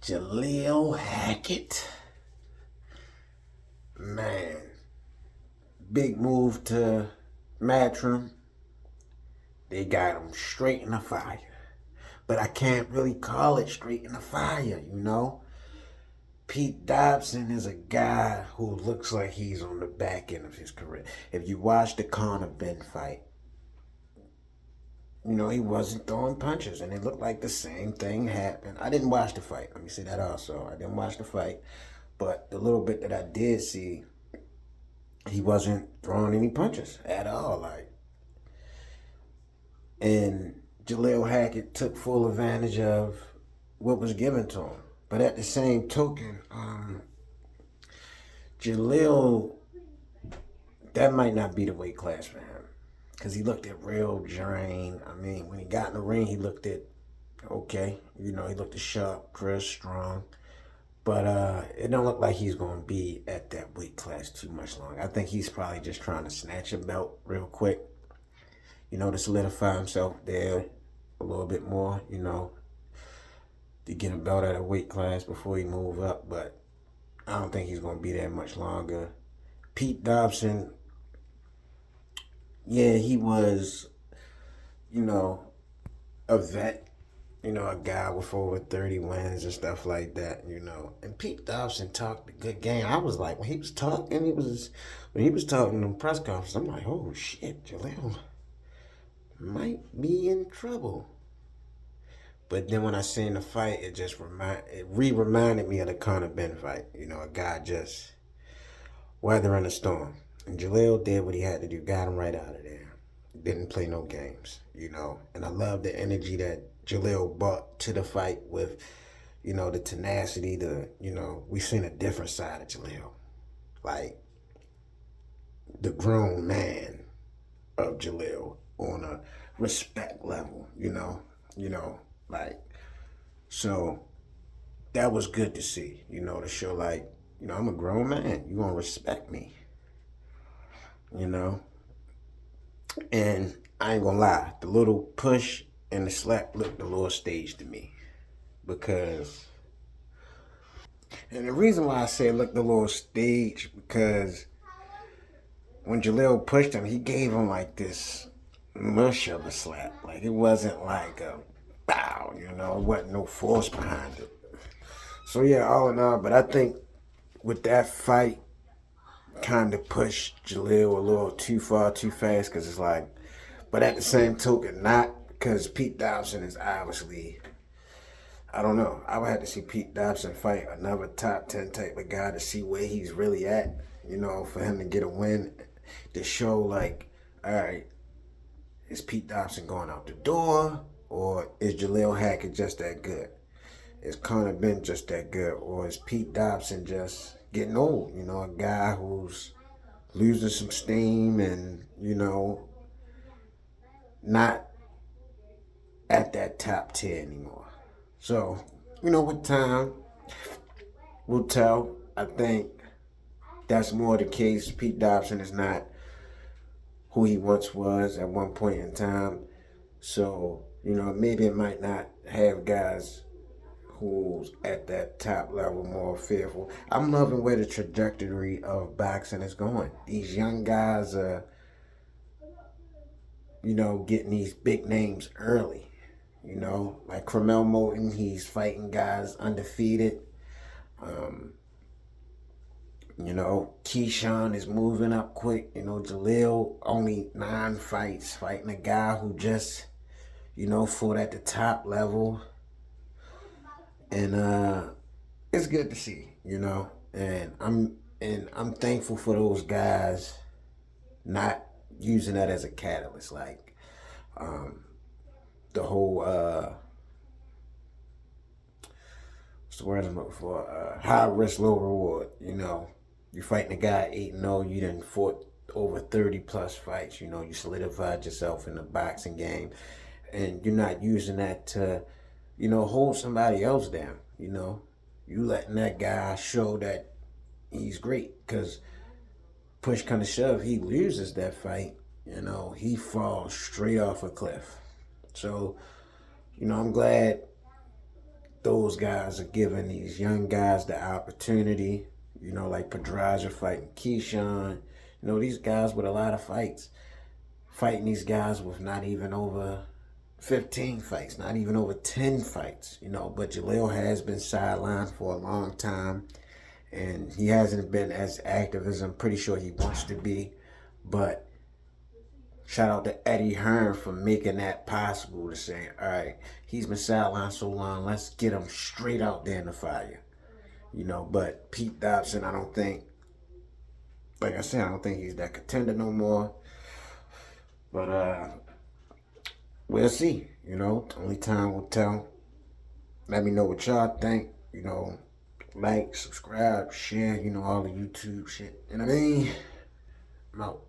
JAHLIL Hackett, man, big move to Matrim. They got him straight in the fire. But I can't really call it straight in the fire, you know? Pete Dobson is a guy who looks like he's on the back end of his career. If you watch the Conor Ben fight, you know, he wasn't throwing punches, and it looked like the same thing happened. I didn't watch the fight. Let me say that also. I didn't watch the fight. But the little bit that I did see, he wasn't throwing any punches at all. And JAHLIL Hackett took full advantage of what was given to him. But at the same token, JAHLIL, that might not be the weight class for him. Because he looked at real drained. I mean, when he got in the ring, he looked at okay. You know, he looked at sharp, crisp, strong. But it don't look like he's going to be at that weight class too much longer. I think he's probably just trying to snatch a belt real quick, you know, to solidify himself there a little bit more, you know, to get a belt at a weight class before he move up. But I don't think he's going to be there much longer. Pete Dobson, yeah, he was, you know, a vet, you know, a guy with over 30 wins and stuff like that, you know. And Pete Dobson talked a good game. I was like, when he was talking in the press conference, I'm like, oh shit, JAHLIL might be in trouble. But then when I seen the fight, it reminded me of the Conor Ben fight. You know, a guy just weathering a storm. And JAHLIL did what he had to do, got him right out of there. Didn't play no games, you know. And I love the energy that JAHLIL brought to the fight with, you know, the tenacity, you know, we've seen a different side of JAHLIL. Like, the grown man of JAHLIL on a respect level, you know, like, so that was good to see, you know, to show like, you know, I'm a grown man, you gonna respect me, you know. And I ain't gonna lie, the little push and the slap looked a little staged to me. And the reason why I say it looked a little staged, because when JAHLIL pushed him, he gave him like this mush of a slap. Like, it wasn't like a bow, you know, it wasn't no force behind it. So yeah, all in all, but I think with that fight, kind of pushed JAHLIL a little too far, too fast, because it's like, but at the same token, not, because Pete Dobson is obviously, I don't know, I would have to see Pete Dobson fight another top 10 type of guy to see where he's really at, you know, for him to get a win, to show like, all right, is Pete Dobson going out the door, or is JAHLIL Hackett just that good? Is Conor Ben just that good, or is Pete Dobson just getting old? You know, a guy who's losing some steam and, you know, not at that top 10 anymore. So, you know, with time, we'll tell. I think that's more the case. Pete Dobson is not who he once was at one point in time. So, you know, maybe it might not have guys who's at that top level more fearful. I'm loving where the trajectory of boxing is going. These young guys are, you know, getting these big names early. You know, like Cromell Moulton, he's fighting guys undefeated. You know, Keyshawn is moving up quick. You know, JAHLIL, only 9 fights, fighting a guy who just, you know, fought at the top level. And it's good to see, you know. And I'm thankful for those guys not using that as a catalyst. Like, the whole what's the word I'm looking for? High risk, low reward. You know, you fighting a guy 8-0, you done fought over 30 plus fights. You know, you solidified yourself in the boxing game, and you're not using that to, you know, hold somebody else down. You know, you letting that guy show that he's great, because push kind of shove, he loses that fight, you know, he falls straight off a cliff. So, you know, I'm glad those guys are giving these young guys the opportunity, like Pedraza fighting Keyshawn. These guys with a lot of fights, fighting these guys with not even over 15 fights, not even over 10 fights, but JAHLIL has been sidelined for a long time, and he hasn't been as active as I'm pretty sure he wants to be. But shout out to Eddie Hearn for making that possible, to say, all right, he's been sidelined so long, let's get him straight out there in the fire. But Pete Dobson, I don't think, like I said, I don't think he's that contender no more. But we'll see. Only time will tell. Let me know what y'all think. Like, subscribe, share, all the YouTube shit. You know what I mean? I'm out.